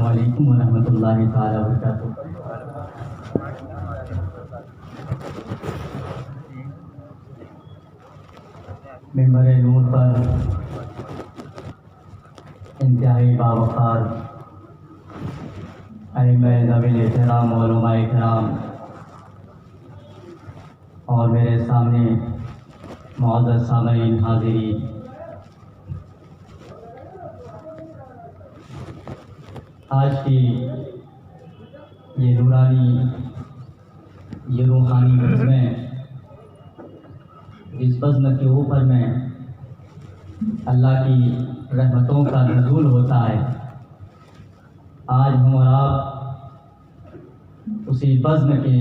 السلام علیکم ورحمۃ اللہ تعالیٰ وبرکاتہ۔ ممبر نور پر انتہائی باوقار ائمہ ذوی الاحترام علماء کرام اور میرے سامنے معزز سامعین حاضرین، آج کی یہ نورانی یہ روحانی بزمیں، اس بزم کے اوپر میں اللہ کی رحمتوں کا نزول ہوتا ہے، آج ہم اور آپ اسی بزم کے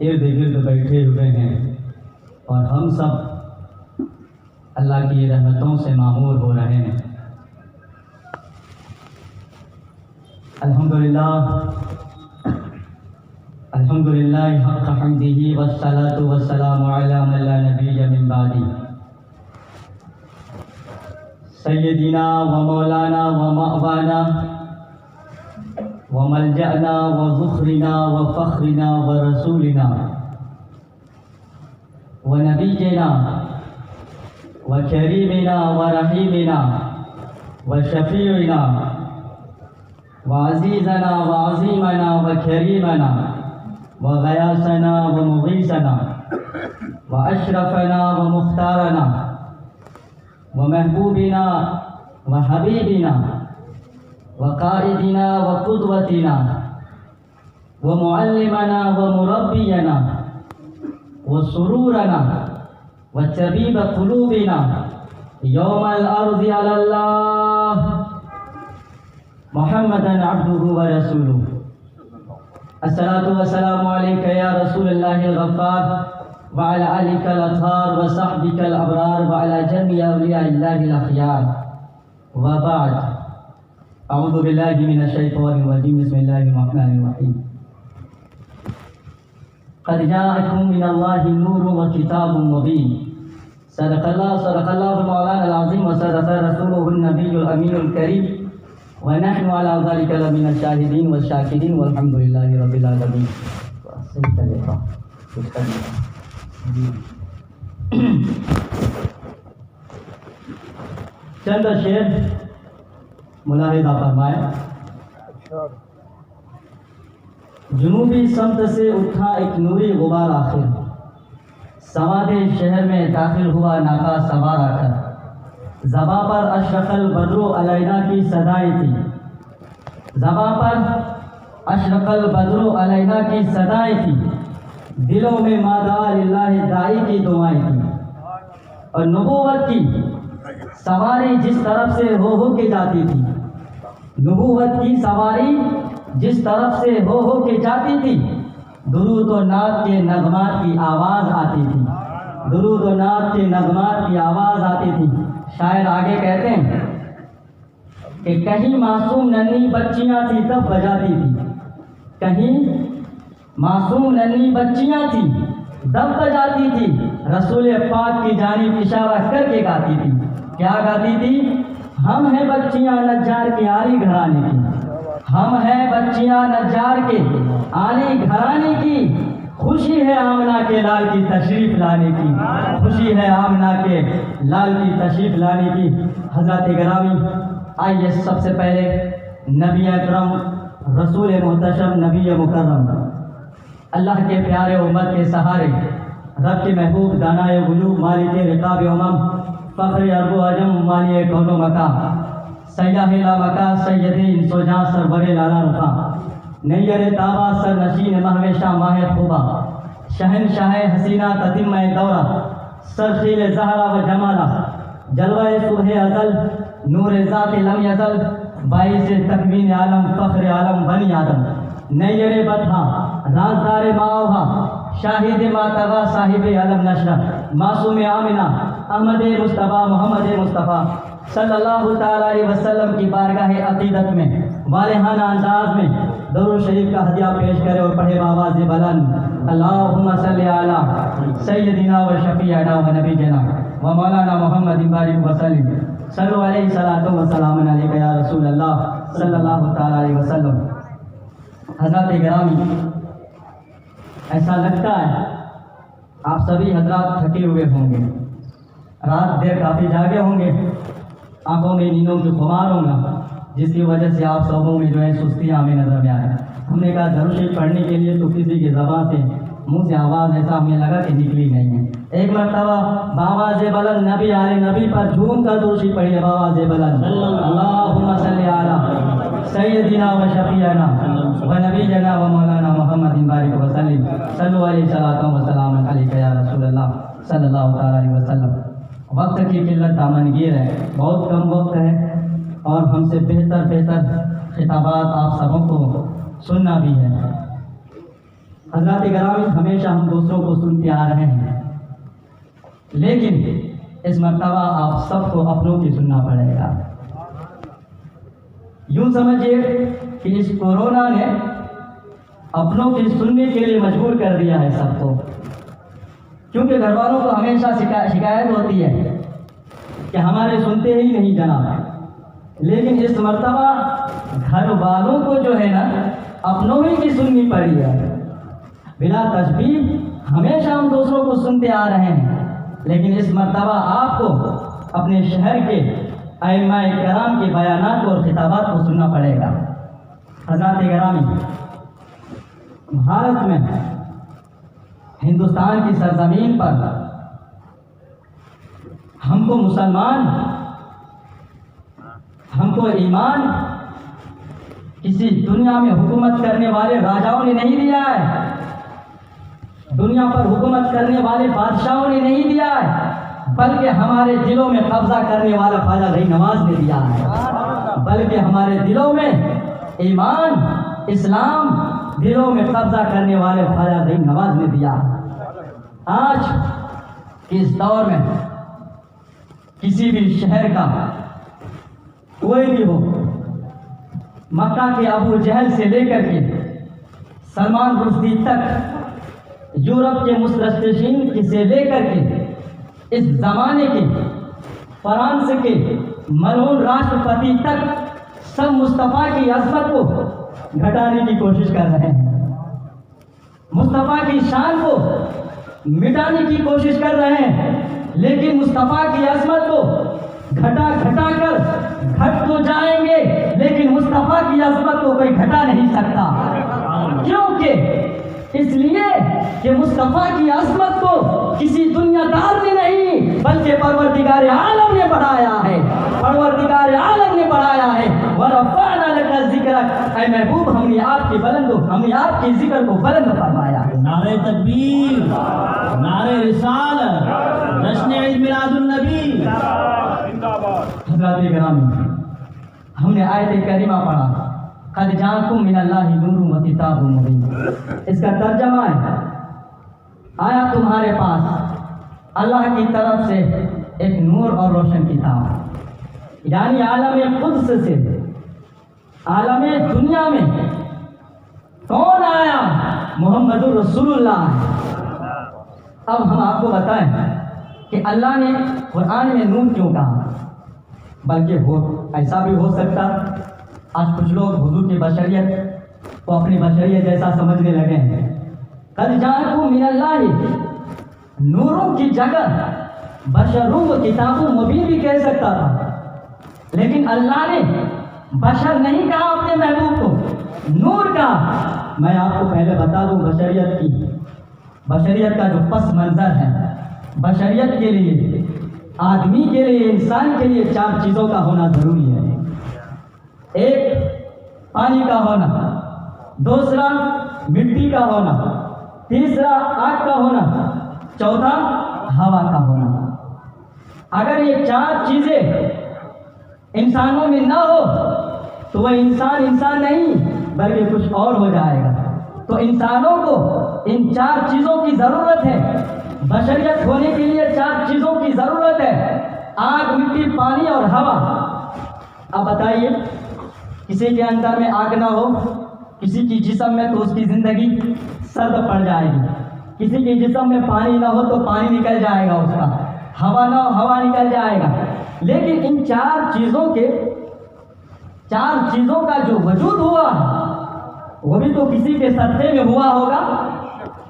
ارد گرد بیٹھے ہوئے ہیں اور ہم سب اللہ کی رحمتوں سے معمور ہو رہے ہیں۔ الحمدللہ حق حمدہ والصلاة والسلام علی من لا نبی من بعدہ، سیدنا و مولانا و مأوانا و ملجأنا و ذخرنا و فخرنا و رسولنا و نبینا و کریمنا و رحیمنا و شفیعنا وعزیزنا وعظیمنا وکریمنا وغیاثنا ومغیثنا واشرفنا ومختارنا ومحبوبنا وحبیبنا وقائدنا وقدوتنا ومعلمنا ومربینا وسرورنا وطبیب قلوبنا یوم الارض علی اللہ محمدًا عبدہ ورسولہ۔ الصلاة والسلام علیک یا رسول اللہ الغفار وعلی آلک الاطہار وصحبک الابرار وعلی جميع اولیاء اللہ الاخیار، وبعد، اعوذ باللہ من الشیطان الرجیم، بسم اللہ الرحمن الرحیم۔ قد جاءکم من اللہ نور وکتاب مبین، صدق اللہ مولانا العظیم وصدق رسولہ النبی الامین الکریم، ونحن على ذلك لمن الشاهدين والشاكرين والحمد لله رب العالمين۔ چند شعر ملاحظہ فرمائے۔ جنوبی سمت سے اٹھا ایک نوری غبار آخر، سواد شہر میں داخل ہوا ناکا سوار آ کر، زباں پر اشرق البدر علینا کی صدائیں تھی، زباں پر اشرق البدر علینا کی صدائیں تھی، دلوں میں مادہ للہ دائی کی دعائیں تھی، اور نبوت کی سواری جس طرف سے ہو کے جاتی تھی، نبوت کی سواری جس طرف سے ہو کے جاتی تھی، درود و نعت کے نغمات کی آواز آتی تھی، درود و نعت کے نغمات کی آواز آتی تھی۔ شاعر آگے کہتے ہیں کہ کہیں معصوم ننھی بچیاں تھی تب بجاتی تھی، کہیں معصوم ننھی بچیاں تھی تب بجاتی تھی، رسول پاک کی جانب اشارہ کر کے گاتی تھی۔ کیا گاتی تھی؟ ہم ہیں بچیاں نجار کے عالی گھرانے کی، ہم ہیں بچیاں نجار کے عالی گھرانے کی، خوشی ہے آمنہ کے لال کی تشریف لانے کی، خوشی ہے آمنہ کے لال کی تشریف لانے کی۔ حضرات گرامی، آئیے سب سے پہلے نبی اکرم، رسول محتشم، نبی مکرم، اللہ کے پیارے امت کے سہارے، رب کے محبوب، دانائے قلوب، مالک رقاب امم، فخر عرب و عجم، مالی کون و مکان، سیاح لا مکان، سید انس و جاں، سرور لالا رخا، نیر تابا، سر نشین مہوشہ ماہ خوبا، شہنشاہ حسینہ تتمہ دورہ، سرخیل زہرا و جمالہ، جلوہ صبح ازل، نور ذات لم یزل، باعث تکوین عالم، فخر عالم بنی آدم، نیر بطحہ، رازدار ماوہا، شاہد ماتغا، صاحب علم نشرہ، معصوم آمنہ، احمد مصطفیٰ، محمد مصطفیٰ صلی اللہ تعالیٰ علیہ وسلم کی بارگاہ عقیدت میں والہانہ انداز میں درود شریف کا ہدیہ پیش کرے اور پڑھے بآواز بلند، اللہم صلی علی سیدنا و شفیعنا و نبینا و مولانا محمد بارک وسلم۔ صلو علیہ الصلاۃ والسلام علیک یا رسول اللہ صلی اللہ تعالیٰ علیہ وسلم۔ حضرات گرامی، ایسا لگتا ہے آپ سبھی حضرات تھکے ہوئے ہوں گے، رات دیر کافی جاگے ہوں گے، آنکھوں میں نیندوں کی خمار ہوں گا، جس کی وجہ سے آپ سبوں میں جو ہے سستیاں ہمیں نظر میں آئے۔ ہم نے کہا درود شریف پڑھنے کے لیے تو کسی کی زبان سے منہ سے آواز ایسا ہمیں لگا کہ نکلی نہیں ہے۔ ایک مرتبہ بآواز بلند نبی آئے، نبی پر جھوم کر درود شریف پڑھیے بآواز بلند، اللہم صلی علی سیدنا و شفیعنا و نبینا و مولانا محمد بارک وسلم، صلو علیہ الصلاۃ والسلام علیک یا رسول اللہ صلی اللہ تعالیٰ علیہ وسلم۔ وقت کی قلت دامنگیر ہے، بہت کم وقت ہے، اور ہم سے بہتر خطابات آپ سبوں کو سننا بھی ہے۔ حضرات گرامی، ہمیشہ ہم دوسروں کو سنتے آ رہے ہیں، لیکن اس مرتبہ آپ سب کو اپنوں کی سننا پڑے گا۔ یوں سمجھیے کہ اس کورونا نے اپنوں کی سننے کے لیے مجبور کر دیا ہے سب کو، کیونکہ گھر والوں کو ہمیشہ شکایت ہوتی ہے کہ ہمارے سنتے ہی نہیں جناب، لیکن اس مرتبہ گھر والوں کو جو ہے نا اپنوں ہی کی سننی پڑی ہے۔ بلا تشبیہ ہمیشہ ہم دوسروں کو سنتے آ رہے ہیں، لیکن اس مرتبہ آپ کو اپنے شہر کے ائمہ کرام کے بیانات اور خطابات کو سننا پڑے گا۔ حضرات گرامی، بھارت میں ہندوستان کی سرزمین پر ہم کو مسلمان، ہم کو ایمان کسی دنیا میں حکومت کرنے والے راجاؤں نے نہیں دیا ہے، دنیا پر حکومت کرنے والے بادشاہوں نے نہیں دیا ہے، بلکہ ہمارے دلوں میں قبضہ کرنے والا خواجہ رئی نواز نے دیا ہے، بلکہ ہمارے دلوں میں ایمان اسلام دلوں میں قبضہ کرنے والے خواجہ رئی نواز نے دیا ہے۔ آج اس دور میں کسی بھی شہر کا کوئی بھی ہو، مکہ کے ابو جہل سے لے کر کے سلمان رشدی تک، یورپ کے مستشرقین سے لے کر کے اس زمانے کے فرانس کے ملعون راشٹرپتی تک سب مصطفیٰ کی عظمت کو گھٹانے کی کوشش کر رہے ہیں، مصطفیٰ کی شان کو مٹانے کی کوشش کر رہے ہیں، لیکن مصطفیٰ کی عظمت کو گھٹا کر گھٹ تو جائیں گے، لیکن مصطفیٰ کی عظمت کو کوئی گھٹا نہیں سکتا، کیونکہ اس لیے کہ مصطفیٰ کی عظمت کو کسی دنیا دار نے نہیں بلکہ پروردگار عالم نے بڑھایا ہے، پروردگار عالم نے بڑھایا ہے۔ وَرَفَعْنَا لَكَ ذِكْرَكَ، اے محبوب ہم نے آپ کی ذکر کو بلند فرمایا۔ نعرہ تکبیر، نعرہ رسالت، جشن عید میلاد النبی۔ حضرات گرامی، ہم نے آیت کریمہ پڑھا، قد جاءکم من اللہ نور و کتاب مبین۔ اس کا ترجمہ ہے، آیا تمہارے پاس اللہ کی طرف سے ایک نور اور روشن کتاب، یعنی عالم قدس سے عالم دنیا میں کون آیا؟ محمد الرسول اللہ۔ اب ہم آپ کو بتائیں کہ اللہ نے قرآن میں نور کیوں کہا، بلکہ ایسا بھی ہو سکتا آج کچھ لوگ حضور کی بشریت کو اپنی بشریت جیسا سمجھنے لگے ہیں۔ قد جاءکم من اللہ، نوروں کی جگہ بشروں و کتابوں مبین بھی کہہ سکتا تھا، لیکن اللہ نے بشر نہیں کہا اپنے محبوب کو، نور کہا۔ میں آپ کو پہلے بتا دوں بشریت کا جو پس منظر ہے، بشریت کے لیے، آدمی کے لیے، انسان کے لیے 4 چیزوں کا ہونا ضروری ہے۔ ایک پانی کا ہونا، دوسرا مٹی کا ہونا، تیسرا آگ کا ہونا، چوتھا ہوا کا ہونا۔ اگر یہ 4 چیزیں انسانوں میں نہ ہو تو وہ انسان نہیں بلکہ کچھ اور ہو جائے گا۔ تو انسانوں کو ان 4 چیزوں کی ضرورت ہے، بشریت ہونے کے لیے 4 چیزوں کی ضرورت ہے، آگ، مٹی، پانی اور ہوا۔ اب بتائیے، کسی کے اندر میں آگ نہ ہو، کسی کی جسم میں تو اس کی زندگی سرد پڑ جائے گی، کسی کے جسم میں پانی نہ ہو تو پانی نکل جائے گا، اس کا ہوا نہ ہو ہوا نکل جائے گا، لیکن ان چار چیزوں کا جو وجود ہوا وہ بھی تو کسی کے صدقے میں ہوا ہوگا،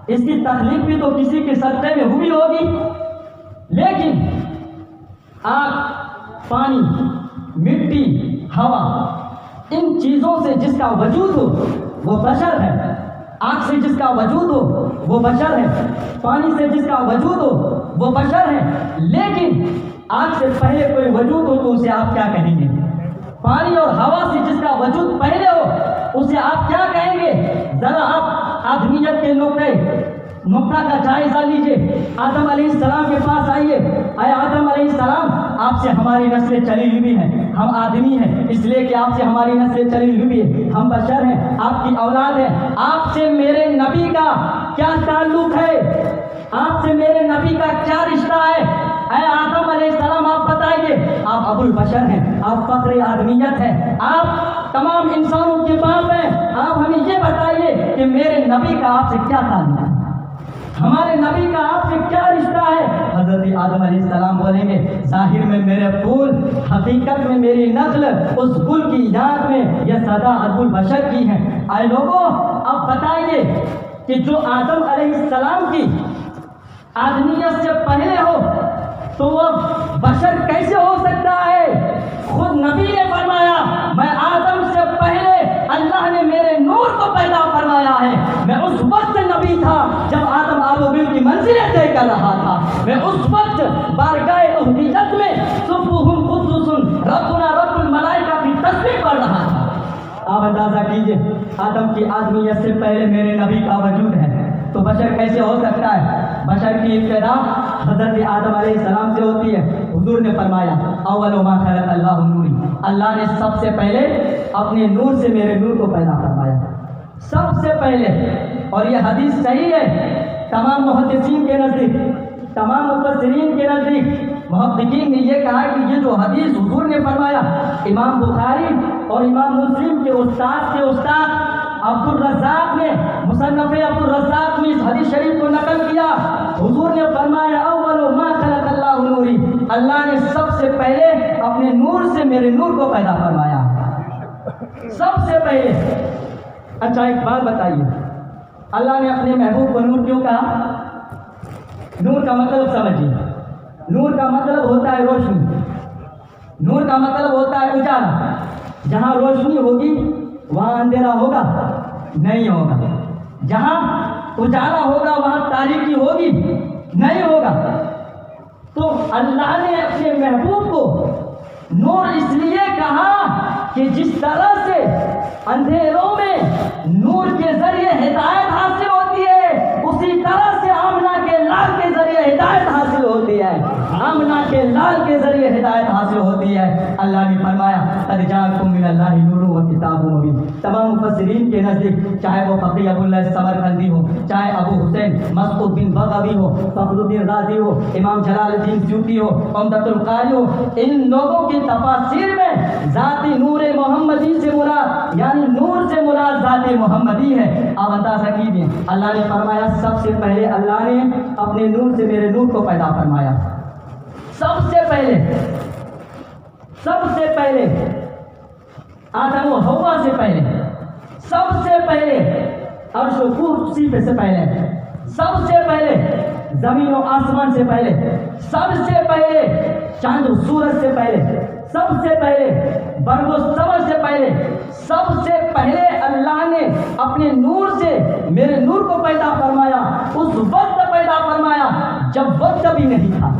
اس کی تخلیق بھی تو کسی کے صدقے میں ہوئی ہوگی. لیکن آگ، پانی، مٹی، ہوا، ان چیزوں سے جس کا وجود ہو وہ بشر ہے. آگ سے جس کا وجود ہو وہ بشر ہے، پانی سے جس کا وجود ہو وہ بشر ہے. لیکن آگ سے پہلے کوئی وجود ہو تو اسے آپ کیا کہیں گے؟ پانی اور ہوا سے جس کا وجود پہلے ہو اسے آپ کیا کہیں گے؟ ذرا آپ آدمیت کے نقطہ کا جائزہ لیجئے. آدم علیہ السلام کے پاس آئیے. اے آدم علیہ السلام، آپ سے ہماری نسلیں چلی ہوئی ہیں، ہم آدمی ہیں اس لیے کہ آپ سے ہماری نسلیں چلی ہوئی ہیں، ہم بشر ہیں، آپ کی اولاد ہے. آپ سے میرے نبی کا کیا تعلق ہے؟ آپ سے میرے نبی کا کیا رشتہ ہے؟ اے آدم علیہ السلام، آپ بتائیے. آپ ابو البشر ہیں، آپ فخر آدمیت ہیں، آپ تمام انسانوں کے باپ ہیں. آپ ہمیں یہ بتائیے کہ میرے نبی کا آپ سے کیا تعلق ہے، ہمارے نبی کا آپ سے کیا رشتہ ہے؟ حضرت آدم علیہ السلام بولیں گے ظاہر میں میرے پھول، حقیقت میں میری نسل اس گل کی یاد میں یہ صدا ابو البشر کی ہے. اے لوگوں، اب بتائیے کہ جو آدم علیہ السلام کی آدمیت سے پہلے ہو تو وہ بشر کیسے ہو سکتا ہے؟ خود نبی نے فرمایا میں آدم سے پہلے اللہ نے میرے نور کو پیدا فرمایا ہے. میں اس وقت نبی تھا جب آدم آلوبیل کی منزلیں طے کر رہا تھا. میں اس وقت بارگاہ الوہیت میں سبحان قدوس ربنا رب الملائکہ کی تسبیح پڑھ رہا تھا. آپ اندازہ کیجئے آدم کی آدمیت سے پہلے میرے نبی کا وجود ہے تو بشر کیسے ہو سکتا ہے؟ بشر کی ابتدا حضرت آدم علیہ السلام سے ہوتی ہے. حضور نے فرمایا اول ما خلق اللہ نوری، اللہ نے سب سے پہلے اپنے نور سے میرے نور کو پیدا فرمایا، سب سے پہلے. اور یہ حدیث صحیح ہے تمام محدثین کے نزدیک، تمام مفسرین کے نزدیک. محققین نے یہ کہا کہ یہ جو حدیث حضور نے فرمایا، امام بخاری اور امام مسلم کے استاد عبد الرزاق نے مصنف عبد الرزاق میں اس حدیث شریف کو نقل کیا. حضور نے فرمایا اول ما خلق اللہ نوری، اللہ نے سب سے پہلے اپنے نور سے میرے نور کو پیدا فرمایا، سب سے پہلے. اچھا ایک بات بتائیے، اللہ نے اپنے محبوب کو نور کیوں کہا؟ نور کا مطلب سمجھیے، نور کا مطلب ہوتا ہے روشنی، نور کا مطلب ہوتا ہے اجالا. جہاں روشنی ہوگی وہاں اندھیرا ہوگا نہیں ہوگا، جہاں اجالا ہوگا وہاں تاریکی ہوگی نہیں ہوگا. تو اللہ نے اپنے محبوب کو نور اس لیے کہا کہ جس طرح سے اندھیروں میں نور کے ذریعے ہدایت حاصل ہوتی ہے اسی طرح سے آمنہ کے لال کے ذریعے ہدایت حاصل ہوتی ہے، آمنہ کے لال کے ذریعے ہدایت حاصل ہوتی ہے. اللہ نے فرمایا قد جاءکم من اللہ نور و کتاب مبین. تمام مفسرین کے نزدیک چاہے وہ فقی ابو اللہ سمرقندی ہو، چاہے ابو حسین مسعود بن بغوی ہو، فخر الدین رازی ہو، امام جلال الدین سیوطی ہو، عمدۃ القاری ہو، ان لوگوں کی تفاسیر میں ذاتی نور محمدی سے مراد یعنی نور سے مراد ذات محمدی ہے. آپ اندازہ کیجیے اللہ نے فرمایا سب سے پہلے اللہ نے اپنے نور سے میرے نور کو پیدا فرمایا. سب سے پہلے آدم و حوا سے پہلے، سب سے پہلے عرش و کرسی سے پہلے، سب سے پہلے زمین و آسمان سے پہلے، سب سے پہلے چاند و سورج سے پہلے، سب سے پہلے برق و سمر سے پہلے، سب سے پہلے اللہ نے اپنے نور سے میرے نور کو پیدا فرمایا. اس وقت پیدا فرمایا جب وقت بھی نہیں تھا،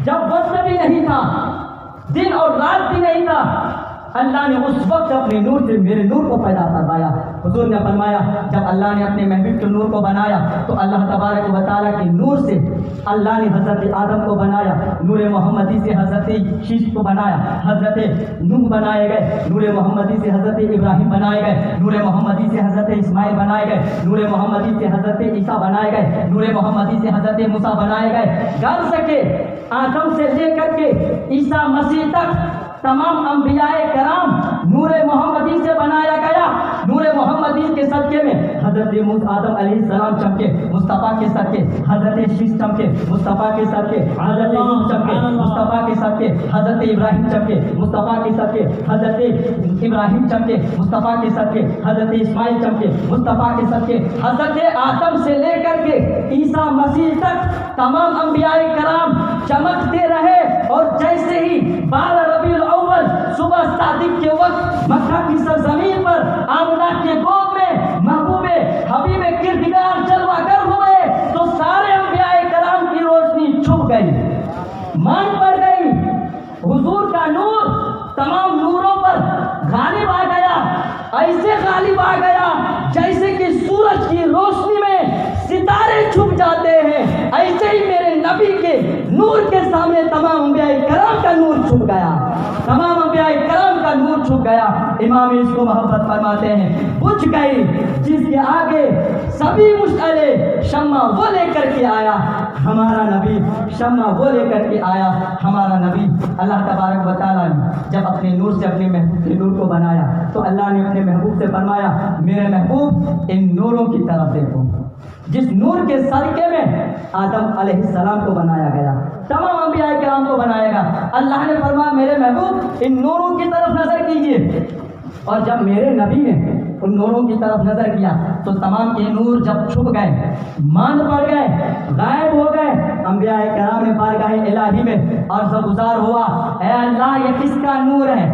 جب وقت بھی نہیں تھا، دن اور رات بھی نہیں تھا. اللہ نے اس وقت اپنے نور سے میرے نور کو پیدا فرمایا. حضور نے فرمایا جب اللہ نے اپنے محبوب کے نور کو بنایا تو اللہ تبارک و تعالیٰ کے نور سے اللہ نے حضرت آدم کو بنایا، نور محمدی سے حضرت شیش کو بنایا، حضرت نوح بنائے گئے، نور محمدی سے حضرت ابراہیم بنائے گئے، نور محمدی سے حضرت اسماعیل بنائے گئے، نور محمدی سے حضرت عیسیٰ بنائے گئے، نور محمدی سے حضرت موسیٰ بنائے گئے. گر سکے آدم سے لے کر کے عیسیٰ مسیح تک تمام انبیاء کرام نور محمدی سے بنایا گیا. نور محمدی کے کے صدقے میں حضرت آدم علیہ السلام چمکے مصطفیٰ کے صدقے، حضرت شیش چمکے مصطفیٰ کے صدقے، حضرت نوح چمکے مصطفیٰ کے صدقے، حضرت ابراہیم چمکے مصطفیٰ کے صدقے، حضرت ابراہیم چمکے مصطفیٰ کے صدقے، حضرت اسماعیل چمکے مصطفیٰ کے صدقے، حضرت آدم سے لے کر کے عیسیٰ مسیح تک تمام انبیاء کرام چمکتے رہے۔ اور جیسے ہی 12 ربیع الاول صبح صادق کے وقت مکہ کی سرزمین پر آمنہ کے گود میں محبوب حبیب کردگار جلوہ گر ہوئے تو سارے انبیاء کرام کی روشنی چھپ گئی، مان پڑ گئی۔ حضور کا نور تمام نوروں پر غالب آ گیا، ایسے غالب آ گیا جیسے کہ سورج کی روشنی میں ستارے چھپ جاتے ہیں، ایسے ہی میرے نبی کے نور کے سامنے تمام انبیاء کرام کا نور چھپ گیا، تمام انبیاء کرام کا نور چھپ گیا۔ امام اس کو محبت فرماتے ہیں بجھ گئی جس کے آگے سبھی مشعلے، شمع وہ لے کر کے آیا ہمارا نبی، شمع وہ لے کر کے آیا ہمارا نبی۔ اللہ تبارک و تعالیٰ نے جب اپنے نور سے اپنے محبوب کے نور کو بنایا تو اللہ نے اپنے محبوب سے فرمایا میرے محبوب ان نوروں کی طرف دیکھو، جس نور کے صدقے میں آدم علیہ السلام کو بنایا گیا، تمام انبیاء کرام کو بنایا گیا۔ اللہ نے فرمایا میرے محبوب ان نوروں کی طرف نظر کیجیے۔ اور جب میرے نبی نے ان نوروں کی طرف نظر کیا تو تمام کے نور جب چھپ گئے، ماند پڑ گئے، غائب ہو گئے، انبیاء کرام نے بارگاہ الہی میں عرض گزار ہوا اے اللہ یہ کس کا نور ہے،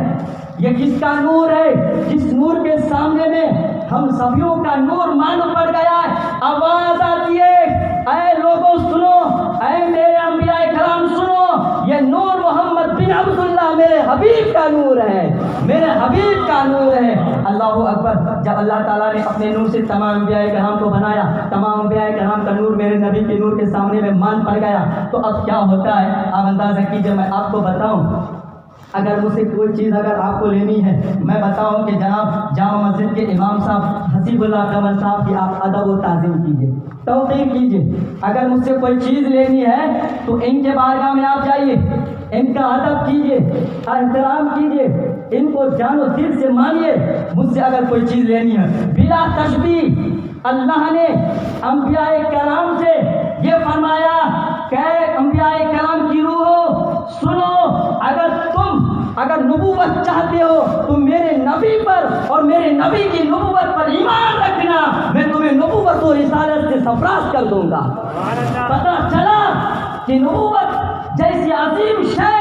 یہ کس کا نور ہے جس نور کے سامنے میں ہم سبھیوں کا نور ماند پڑ گیا ہے۔ آواز آتی ہے اے لوگوں سنو، اے میرے انبیاء کرام سنو، یہ نور محمد بن عبداللہ میرے حبیب کا نور ہے، میرے حبیب کا نور ہے۔ اللہ اکبر۔ جب اللہ تعالیٰ نے اپنے نور سے تمام انبیاء کرام کو بنایا، تمام انبیاء کرام کا نور میرے نبی کے نور کے سامنے میں مان پڑ گیا تو اب کیا ہوتا ہے آپ اندازہ کیجئے۔ میں آپ کو بتاؤں اگر مجھ سے کوئی چیز اگر آپ کو لینی ہے، میں بتاؤں کہ جناب جامع مسجد کے امام صاحب حسیب اللہ قمر صاحب کی آپ ادب و تعظیم کیجیے، توقیر کیجیے۔ اگر مجھ سے کوئی چیز لینی ہے تو ان کے بارگاہ میں آپ جائیے، ان کا ادب کیجیے، احترام کیجیے، ان کو جان و دل سے مانیے۔ مجھ سے اگر کوئی چیز لینی ہے بلا تشبیہ، اللہ نے انبیاء کرام سے یہ فرمایا کہ انبیاء کرام کی روحو سنو، اگر نبوت چاہتے ہو تو میرے نبی پر اور میرے نبی کی نبوت پر ایمان رکھنا، میں تمہیں نبوت و رسالت سے سرفراز کر دوں گا۔ پتہ چلا کہ نبوت جیسی عظیم شے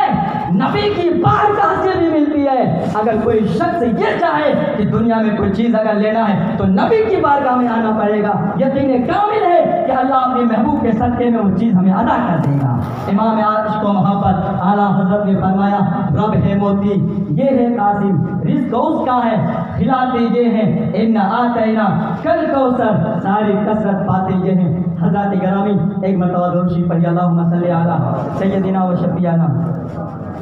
نبی کی بارگاہ سے بھی ملتی ہے۔ اگر کوئی شخص یہ چاہے کہ دنیا میں کوئی چیز اگر لینا ہے تو نبی کی بارگاہ میں آنا پڑے گا، یقین کامل ہے کہ اللہ اپنے محبوب کے صدقے میں وہ چیز ہمیں ادا کر دے گا۔ امام عشق و محبت اعلیٰ حضرت نے فرمایا رب ہے موتی یہ ہے قاسم، رزق اس کا ہے، کھلاتے یہ ہیں اِنَّا آتَيْنَا کل کوثر، ساری کثرت پاتے یہ ہیں۔ حضرات گرامی ایک مرتبہ درود شریف پڑھیے، اللہم صلی علی سیدنا و شفیعنا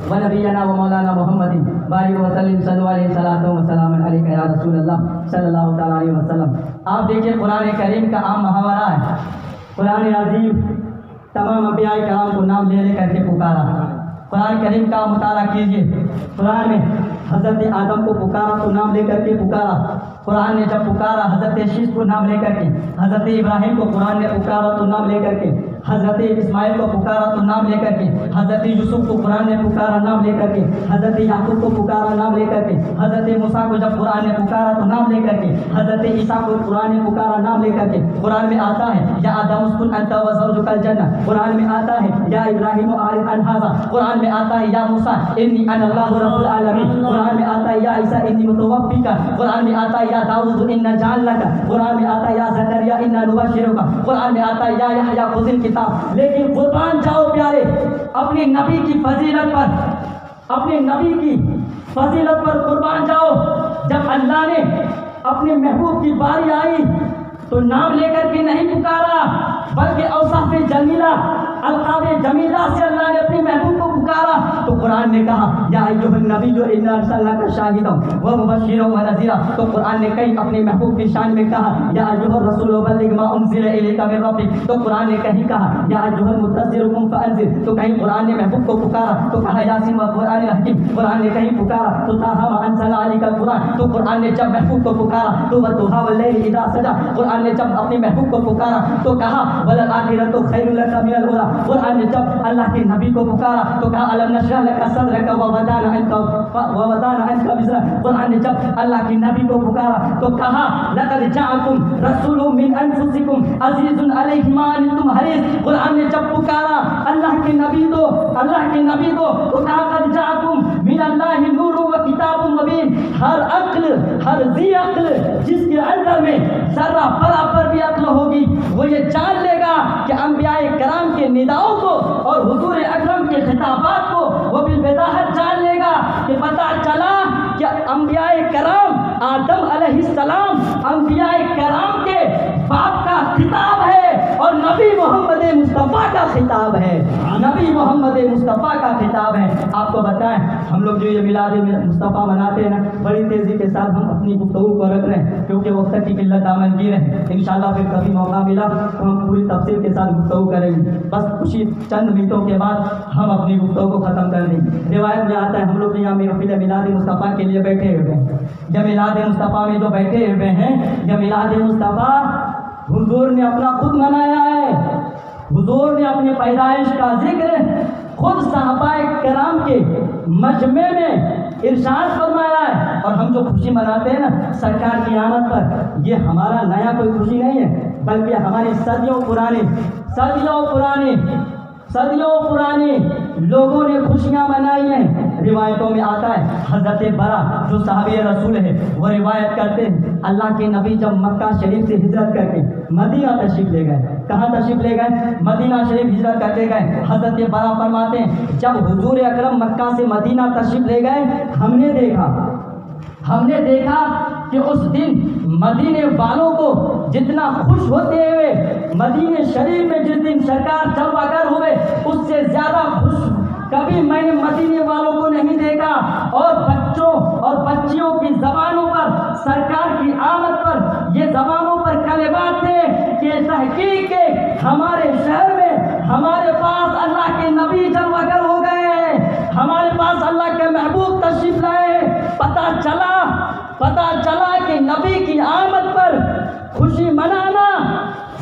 و نبینا و مولانا محمد بارک وسلم صلی علیہ وسلم وسلام علیکہ یا رسول اللہ صلی اللہ تعالیٰ علیہ وسلم۔ آپ دیکھیں قرآن کریم کا عام محاورہ ہے، قرآن عظیم تمام انبیاء کرام کو نام لے کر کے پکارا۔ قرآن کریم کا مطالعہ کیجیے، قرآن میں حضرت آدم کو پکارا تو نام لے کر کے پکارا، قرآن نے جب پکارا حضرت شیش کو نام لے کر کے، حضرت ابراہیم کو قرآن نے پکارا تو نام لے کر کے، حضرت اسماعیل کو پکارا تو نام لے کر کے، حضرت یوسف کو قرآن نے پکارا نام لے کر کے، حضرت یعقوب کو پکارا نام لے کر کے، حضرت موسیٰ کو جب قرآن نے پکارا تو نام لے کر کے، حضرت عیسیٰ کو قرآن نے پکارا نام لے کر کے۔ قرآن میں آتا ہے یا آدم اسکن انت و زوجک الجنہ، قرآن میں آتا ہے یا ابراہیم اعرض عن ھذا، قرآن میں آتا ہے یا موسیٰ انی انا اللہ رب العالمین، قرآن میں آتا ہے یا عیسیٰ انی متوفیک، قرآن میں آتا ہے یا داؤد انا جعلناک، قرآن میں آتا ہے یا زکریا انا نبشرک، قرآن میں آتا ہے یا یحییٰ خذ الکتاب۔ لیکن قربان جاؤ پیارے اپنے نبی کی فضیلت پر، اپنے نبی کی فضیلت پر قربان جاؤ۔ جب اللہ نے اپنے محبوب کی باری آئی تو نام لے کر کے نہیں پکارا بلکہ اوصاف جمیلہ القاب جمیلہ سے اللہ نے اپنے محبوب کو پکارا تو قرآن نے کہا یا ایھا النبی انا ارسلناک شاہدا ومبشرا ونذیرا. تو قرآن نے کہیں اپنے محبوب کی شان میں کہا یا ایھا الرسول بلغ ما انزل الیک من ربک. تو قرآن نے کہیں کہا یا ایھا المدثر قم فانذر. تو کہیں قرآن نے محبوب کو پکارا تو کہا یاسین والقرآن الحکیم. قرآن نے کہیں پکارا تو طٰہٰ ما انزلنا علیک القرآن. تو قرآن نے جب محبوب کو پکارا تو والضحیٰ واللیل اذا سجی. قرآن نے جب اپنے محبوب کو پکارا تو کہا وللآخرۃ خیر لک من الاولیٰ. قرآن نے جب اللہ کے نبی کو پکارا تو کہا الم نشرح لک صدرک ووضعنا عنک وزرک. قرآن نے جب اللہ کے نبی کو پکارا تو کہا لقد جاءکم رسول من انفسکم عزیز علیہ ما عنتم حریص. قرآن نے جب پکارا اللہ کے نبی کو تو کہا قد جاءکم من اللہ نور و کتاب مبین. ہر عقل ہر ذی عقل جس کے اندر میں ذرہ برابر بھی عقل ہوگی وہ یہ جان لے گا کہ انبیاء کرام کے نداؤں کو اور حضور اکرم کے خطابات کو وہ بالوضاحت جان لے گا کہ پتہ چلا کہ انبیاء کرام آدم علیہ السلام انبیاء کرام کے باپ کا خطاب ہے اور نبی محمد مصطفیٰ کا خطاب ہے. نبی محمد مصطفیٰ کا خطاب ہے. آپ کو بتائیں ہم لوگ جو یہ میلاد مصطفیٰ مناتے ہیں نا بڑی تیزی کے ساتھ ہم اپنی گفتگو کو رکھ رہے ہیں کیونکہ وقت کی قلت دامنگیر ہے. انشاءاللہ پھر کبھی موقع ملا تو ہم پوری تفصیل کے ساتھ گفتگو کریں گے. بس کچھ چند منٹوں کے بعد ہم اپنی گفتگو کو ختم کر دیں گے. روایت میں آتا ہے ہم لوگ یہاں محفل میلاد مصطفیٰ کے لیے بیٹھے ہوئے ہیں. یہ میلاد مصطفیٰ میں جو بیٹھے ہوئے ہیں یہ میلاد مصطفیٰ حضور نے اپنا خود منایا ہے. حضور نے اپنی پیدائش کا ذکر خود صحابہ کرام کے مجمع میں ارشاد فرمایا ہے. اور ہم جو خوشی مناتے ہیں نا سرکار کی آمد پر یہ ہمارا نیا کوئی خوشی نہیں ہے بلکہ ہماری صدیوں پرانی لوگوں نے خوشیاں منائی ہیں. روایتوں میں آتا ہے حضرت برا جو صحابی رسول ہے وہ روایت کرتے ہیں اللہ کے نبی جب مکہ شریف سے ہجرت کر کے مدینہ تشریف لے گئے. کہاں تشریف لے گئے؟ مدینہ شریف ہجرت کرتے گئے. حضرت برا فرماتے ہیں جب حضور اکرم مکہ سے مدینہ تشریف لے گئے ہم نے دیکھا کہ اس دن مدینے والوں کو جتنا خوش ہوتے ہوئے مدینے شریف میں جس دن سرکار جلوہ گر ہوئے اس سے زیادہ خوش کبھی میں نے مدینے والوں کو نہیں دیکھا. اور بچوں اور بچیوں کی زبانوں پر سرکار کی آمد پر یہ زبانوں پر کلمات تھے کہ تحقیق کے ہمارے شہر میں ہمارے پاس اللہ کے نبی جلوہ گر ہو گئے, ہمارے پاس اللہ کے محبوب تشریف لائے. پتہ چلا کہ نبی کی آمد پر خوشی منانا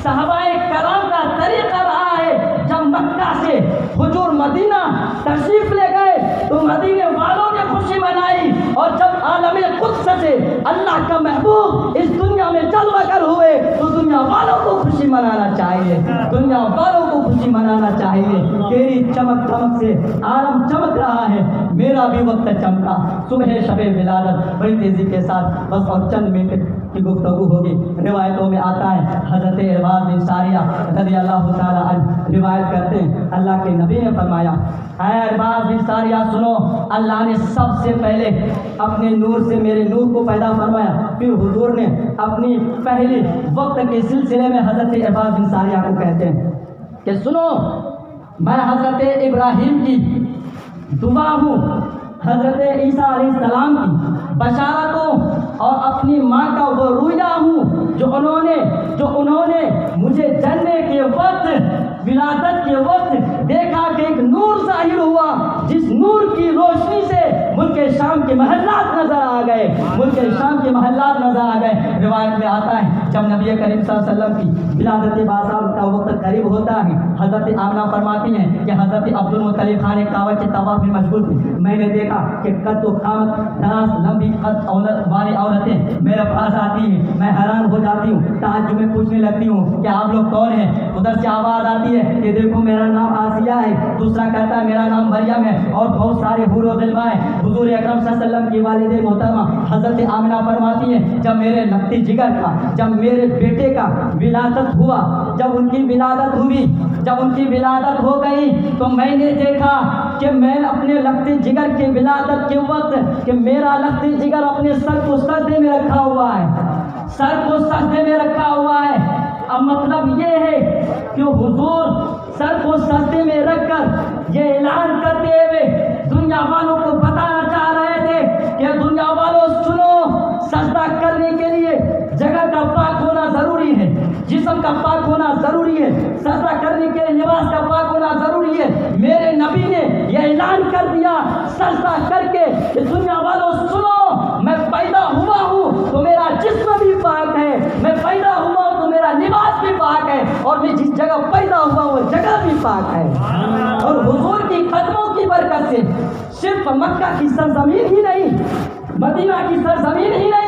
صحابہ کرام کا طریقہ رہا ہے. جب مکہ سے حضور مدینہ تشریف لے گئے تو مدینے والوں نے خوشی منائی اور جب عالم قدس سے اللہ کا محبوب اس دنیا میں جلوہ گر ہوئے تو دنیا والوں کو خوشی منانا چاہیے, دنیا والوں کو خوشی منانا چاہیے. تیری چمک دمک سے عالم چمک رہا ہے, میرا بھی وقت چمکا. صبح شب ولادت بڑی تیزی کے ساتھ بس اور چند منٹ کی گفتگو ہوگی. روایتوں میں آتا ہے حضرت ارباز بن ساریہ رضی اللہ تعالی عنہ روایت کرتے ہیں اللہ کے نبی نے فرمایا اے ارباز بن ساریہ سنو, اللہ نے سب سے پہلے اپنے نور سے میرے نور کو پیدا فرمایا. پھر حضور نے اپنی پہلی وقت کے سلسلے میں حضرت ارباز بن ساریہ کو کہتے ہیں کہ سنو میں حضرت ابراہیم کی دعا ہوں, حضرت عیسیٰ علیہ السلام کی بشارت ہوں اور اپنی ماں کا وہ رویا ہوں جو انہوں نے مجھے جننے کے وقت ولادت کے وقت دیکھا کہ ایک نور ظاہر ہوا جس نور کی روشنی سے ملک شام کے محلات نظر آ گئے, ملک شام کے محلات نظر آ گئے. روایت میں آتا ہے جب نبی کریم صلی اللہ علیہ وسلم کی ولادت بازار کا وقت قریب ہوتا ہے حضرت آمنہ فرماتی ہیں کہ حضرت عبد المطلب خان کعبہ کے طواف میں مشغول تھی. میں نے دیکھا کہ قد و قامت دراز لمبی قد والی عورتیں میرے پاس آتی ہیں, میں حیران ہو جاتی ہوں, تعجب میں پوچھنے لگتی ہوں کہ آپ لوگ کون ہیں. ادھر سے آواز آتی ہے کہ دیکھو میرا نام آسیہ ہے, دوسرا کہتا ہے میرا نام مریم ہے اور بہت سارے حور و غلمان ہیں. حضور اکرم صلی اللہ علیہ وسلم کی والدہ محترمہ حضرت آمنہ فرماتی ہیں جب میرے لختی جگر کا جب میرے بیٹے کا ولادت ہوا, جب ان کی ولادت ہو گئی تو میں نے دیکھا کہ میں اپنے لختی جگر کے ولادت کے وقت کہ میرا لختی جگر اپنے سر کو سجدے میں رکھا ہوا ہے, سر کو سجدے میں رکھا ہوا ہے. اب مطلب یہ ہے کہ حضور سر کو سجدے میں رکھ کر یہ اعلان کرتے ہوئے دنیا والوں کو بتانا چاہ رہے تھے کہ دنیا والوں سنو، سجدہ کرنے کے لیے جگہ کا پاک ہونا ضروری ہے، جسم کا پاک ہونا ضروری ہے، سجدہ کرنے کے لیے لباس کا پاک ہونا ضروری ہے۔ میرے نبی نے یہ اعلان کر دیا سجدہ کر کے کہ دنیا والوں سنو، میں پیدا ہوا ہوں تو میرا جسم بھی پاک ہے، میں پیدا ہوا ہوں تو میرا لباس بھی پاک ہے، اور میں جس جگہ پیدا ہوا وہ جگہ بھی پاک ہے۔ اور حضور کی قدموں کی برکت سے صرف مکہ کی سرزمین ہی نہیں، مدینہ کی سرزمین ہی نہیں،